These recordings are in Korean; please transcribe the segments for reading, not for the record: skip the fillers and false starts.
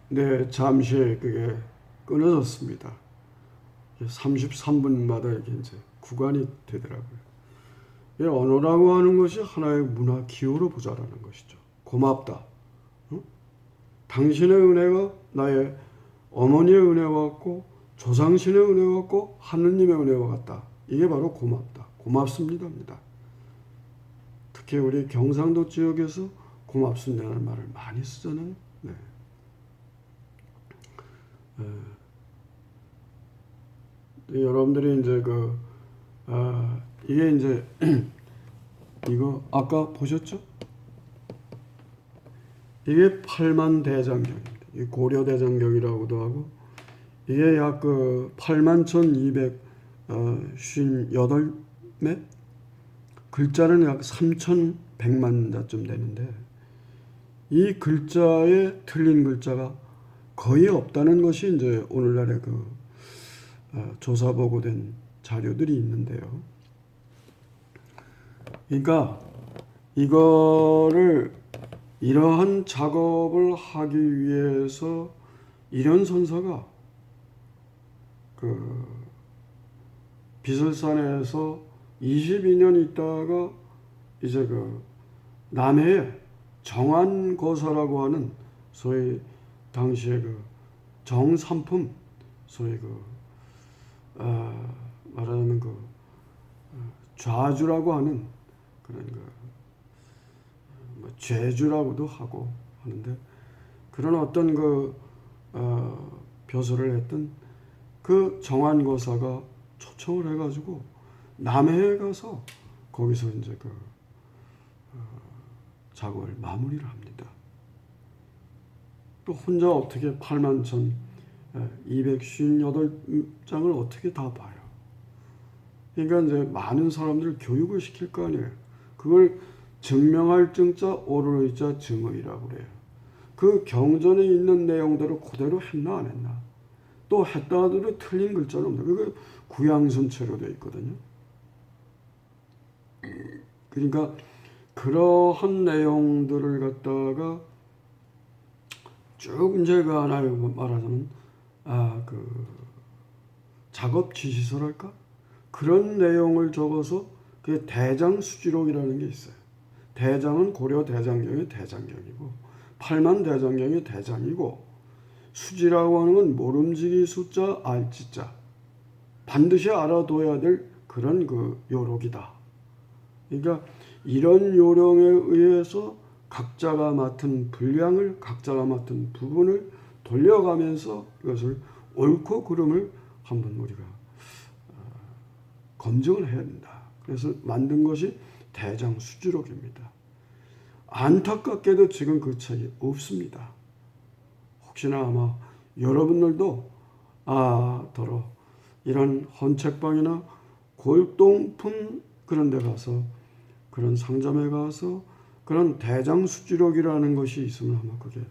네, 잠시 그게 끊어졌습니다. 33분마다 이렇게 이제 구간이 되더라고요. 이 언어라고 하는 것이 하나의 문화 기호로 보자라는 것이죠. 고맙다. 응? 당신의 은혜가 나의 어머니의 은혜와 같고 조상신의 은혜와 같고 하느님의 은혜와 같다. 이게 바로 고맙다. 고맙습니다입니다. 특히 우리 경상도 지역에서 고맙습니다라는 말을 많이 쓰잖아요. 네. 여러분들이 이제 이게 이제 이거 아까 보셨죠? 이게 팔만대장경입니다. 이 고려대장경이라고도 하고 이게 약 81,258매 글자는 약 3,100만 자쯤 되는데 이 글자에 틀린 글자가 거의 없다는 것이 이제 오늘날의 조사 보고된 자료들이 있는데요. 그러니까 이거를 이러한 작업을 하기 위해서 이런 선사가 비설산에서 22년 있다가 이제 남해에 정안거사라고 하는 소위 당시에 정삼품 소위 말하자면 좌주라고 하는 그런 죄주라고도 하고 하는데 그런 어떤 벼슬을 했던 그 정안거사가 초청을 해가지고 남해에 가서 거기서 이제 작업을 마무리를 합니다. 또 혼자 어떻게 81,258장을 어떻게 다 봐요. 그러니까 이제 많은 사람들을 교육을 시킬 거 아니에요. 그걸 증명할 증자 오를 의자 증의라고 그래요. 그 경전에 있는 내용대로 그대로 했나 안 했나. 또 했다 하더라도 틀린 글자는 없나. 그게 구양선체로 되어 있거든요. 그러니까 그러한 내용들을 갖다가 쭉 이제 하나의 말하자면 작업 지시서랄까 그런 내용을 적어서 그게 대장수지록이라는 게 있어요. 대장은 고려 대장경의 대장경이고 팔만대장경의 대장이고 수지라고 하는 건 모름지기 숫자 알지자 반드시 알아둬야 될 그런 요록이다. 그러니까 이런 요령에 의해서 각자가 맡은 분량을 각자가 맡은 부분을 돌려가면서 이것을 옳고 그름을 한번 우리가 검증을 해야 된다. 그래서 만든 것이 대장수지록입니다. 안타깝게도 지금 그 책이 없습니다. 혹시나 아마 여러분들도 더러 이런 헌책방이나 골동품 그런 데 가서 그런 상점에 가서 그런 대장수지록이라는 것이 있으면 아마 그게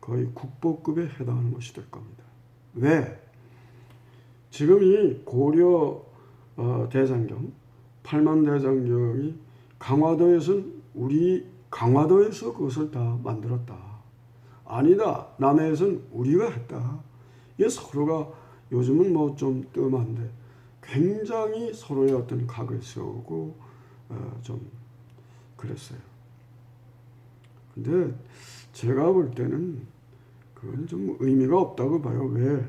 거의 국보급에 해당하는 것이 될 겁니다. 왜? 지금 이 고려 대장경, 팔만대장경이 강화도에서는 우리 강화도에서 그것을 다 만들었다. 아니다. 남해에서는 우리가 했다. 이게 서로가 요즘은 뭐 좀 뜸한데 굉장히 서로의 어떤 각을 세우고 좀 그랬어요. 근데 제가 볼 때는 그건 좀 의미가 없다고 봐요. 왜?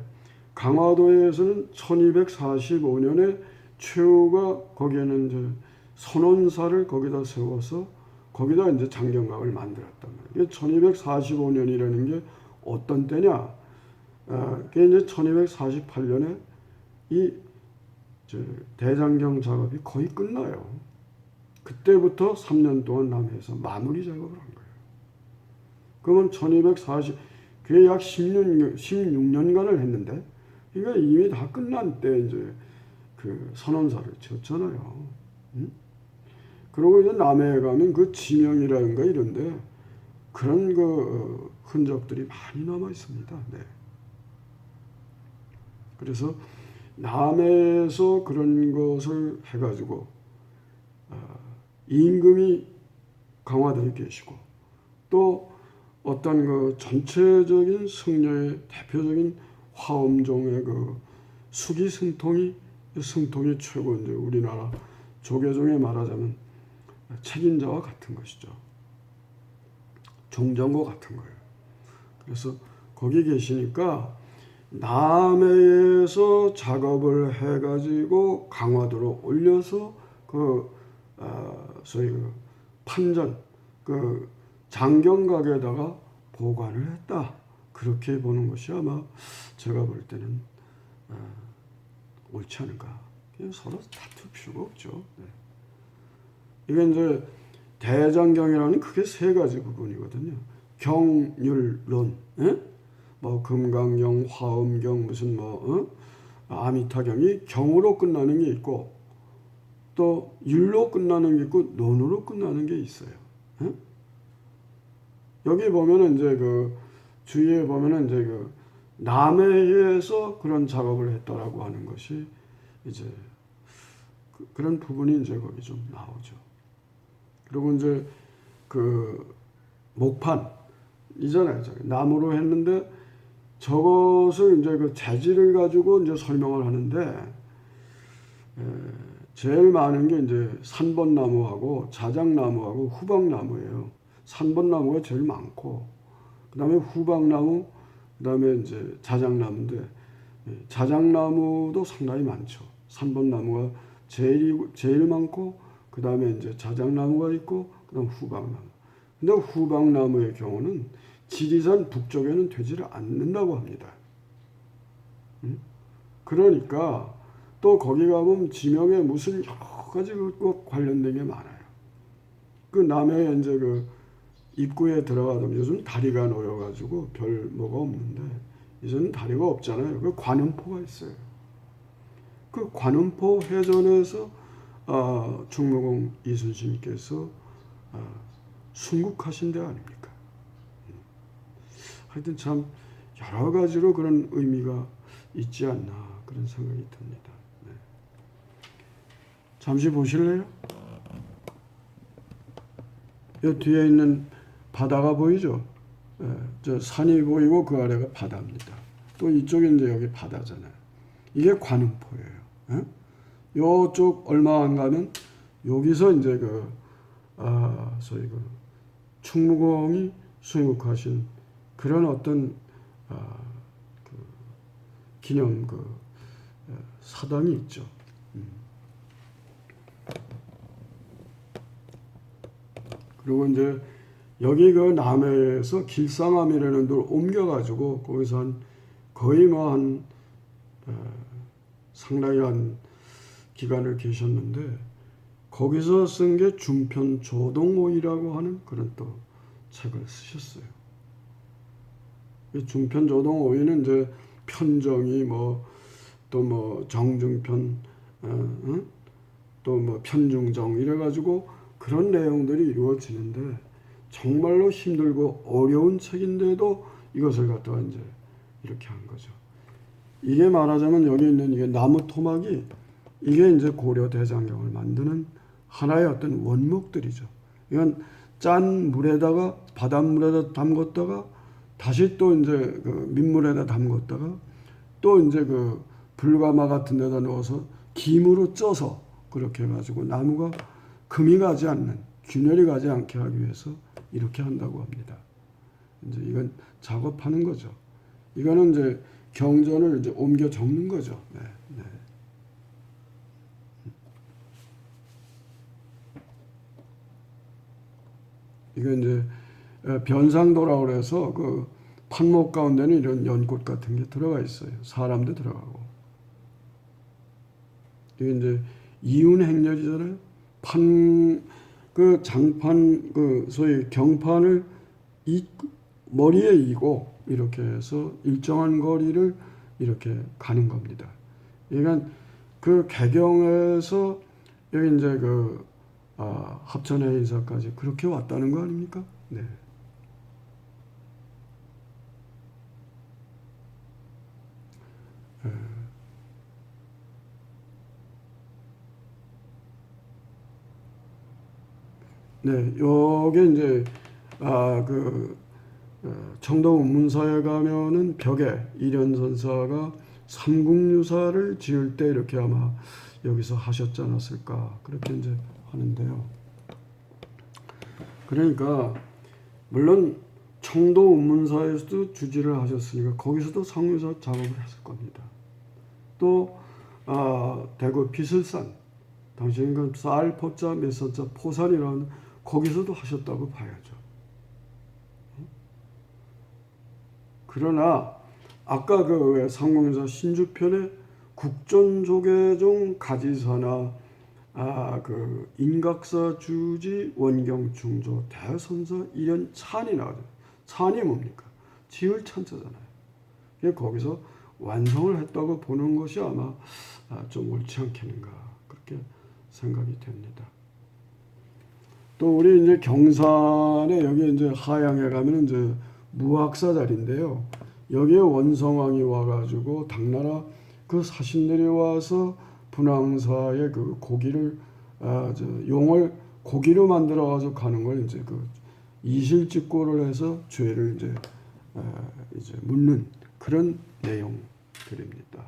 강화도에서는 1245년에 최후가 거기에는 이제 선원사를 거기다 세워서 거기다 이제 장경각을 만들었단 말이에요. 1245년이라는 게 어떤 때냐? 그게 이제 1248년에 이 대장경 작업이 거의 끝나요. 그때부터 3년 동안 남해에서 마무리 작업을 한 거예요. 그러면 1240, 그게 약 16년간을 했는데, 그러니까 이미 다 끝난 때 이제 선원사를 지었잖아요. 응? 그리고 이제 남해에 가면 그 지명이라든가 이런데 그런 흔적들이 많이 남아 있습니다. 네. 그래서 남해에서 그런 것을 해가지고 임금이 강화도에 계시고 또 어떤 그 전체적인 승려의 대표적인 화엄종의 그 수기승통이 최고 이제 우리나라 조계종에 말하자면 책임자와 같은 것이죠. 종정과 같은 거예요. 그래서 거기 계시니까 남해에서 작업을 해가지고 강화도로 올려서 소위 그 판전 그 장경각에다가 보관을 했다. 그렇게 보는 것이 아마 제가 볼 때는 옳지 않은가. 그냥 서로 다툴 필요가 없죠. 네. 이게 이제 대장경이라는 크게 세 가지 부분이거든요. 경률론, 예? 뭐 금강경, 화엄경, 무슨 아미타경이 경으로 끝나는 게 있고 또 율로 끝나는 게 있고 논으로 끝나는 게 있어요. 예? 여기 보면은 이제 그 주위에 보면은 이제 그 남해에서 그런 작업을 했다라고 하는 것이 이제 그런 부분이 이제 거기 좀 나오죠. 그리고 이제 그 목판 이잖아요. 나무로 했는데 저것을 이제 그 재질을 가지고 이제 설명을 하는데 제일 많은 게 이제 산번나무하고 자작나무하고 후박나무예요. 산번나무가 제일 많고 그다음에 후박나무, 그다음에 이제 자작나무인데 자작나무도 상당히 많죠. 산번나무가 제일 많고 그다음에 이제 자작나무가 있고 그다음 후박나무. 근데 후박나무의 경우는 지리산 북쪽에는 되지를 않는다고 합니다. 그러니까 또 거기 가보면 지명에 무슨 여러 가지 관련된 게 많아요. 그 남해 이제 그 입구에 들어가면 요즘 다리가 놓여가지고 별 뭐가 없는데 이제는 다리가 없잖아요. 그 관음포가 있어요. 그 관음포 해전에서 충무공 이순신께서 순국하신 데 아닙니까? 하여튼 참 여러 가지로 그런 의미가 있지 않나 그런 생각이 듭니다. 네. 잠시 보실래요? 이 뒤에 있는 바다가 보이죠? 예, 저 산이 보이고 그 아래가 바다입니다. 또 이쪽에 이제 여기 바다잖아요. 이게 관음포예요. 예? 요쪽 얼마 안 가면 여기서 이제 소위 그 충무공이 순국하신 그런 어떤 그 기념 사당이 있죠. 그리고 이제 여기 그 남해에서 길상암이라는 데로 옮겨가지고 거기서 한 거의 상당히 한 기간을 계셨는데 거기서 쓴 게 중편 조동오이라고 하는 그런 또 책을 쓰셨어요. 이 중편 조동오이는 이제 편정이 또 정중편 또 편중정 이래가지고 그런 내용들이 이루어지는데 정말로 힘들고 어려운 책인데도 이것을 갖다가 이제 이렇게 한 거죠. 이게 말하자면 여기 있는 이게 나무 토막이 이게 이제 고려 대장경을 만드는 하나의 어떤 원목들이죠. 이건 짠 물에다가 바닷물에다 담궜다가 다시 또 이제 그 민물에다 담궜다가 또 이제 그 불가마 같은 데다 넣어서 김으로 쪄서 그렇게 해가지고 나무가 금이 가지 않는 균열이 가지 않게 하기 위해서 이렇게 한다고 합니다. 이제 이건 작업하는 거죠. 이거는 이제 경전을 이제 옮겨 적는 거죠. 네, 네. 이게 이제 변상도라고 그래서 그 판목 가운데는 이런 연꽃 같은 게 들어가 있어요. 사람도 들어가고. 이게 이제 이운행렬이잖아요. 장판 소위 경판을 머리에 이고 이렇게 해서 일정한 거리를 이렇게 가는 겁니다. 그러니까 그 개경에서 여기 이제 합천의 인사까지 그렇게 왔다는 거 아닙니까? 네. 네, 요게 이제 그 청도 운문사에 가면은 벽에 일현선사가 삼국유사를 지을 때 이렇게 아마 여기서 하셨지 않았을까 그렇게 이제 하는데요. 그러니까 물론 청도 운문사에서도 주지를 하셨으니까 거기서도 상유사 작업을 했을 겁니다. 또 대구 비슬산 당시에 그 쌀 포자 몇선자 포산이라는 거기서도 하셨다고 봐야죠. 그러나 아까 그 상공유사 신주편에 국전조계종 가지사나 그 인각사 주지 원경충조 대선사 일연 찬이 나오죠. 찬이 뭡니까? 지을 찬자잖아요. 거기서 완성을 했다고 보는 것이 아마 좀 옳지 않겠는가 그렇게 생각이 됩니다. 또 우리 이제 경산에 여기 이제 하양에 가면 이제 무학사 자리인데요. 여기에 원성왕이 와가지고 당나라 그 사신들이 와서 분황사의 그 고기를 용을 고기로 만들어 가지고 가는 걸 이제 그 이실직고를 해서 죄를 이제 묻는 그런 내용들입니다.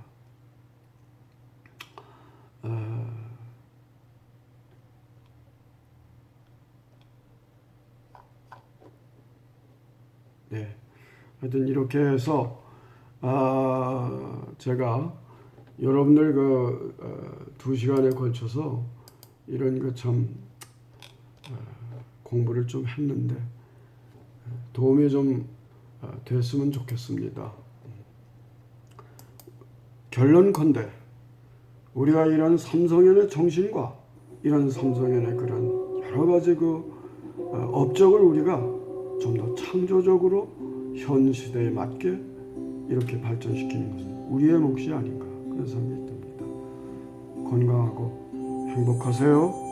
네. 하여튼 이렇게 해서 제가 여러분들 그 2시간에 걸쳐서 이런 그 참 공부를 좀 했는데 도움이 좀 됐으면 좋겠습니다. 결론컨대 우리가 이런 삼성연의 정신과 이런 삼성연의 그런 여러 가지 그 업적을 우리가 좀 더 창조적으로 현 시대에 맞게 이렇게 발전시키는 것은 우리의 몫이 아닌가 그런 생각이 듭니다. 건강하고 행복하세요.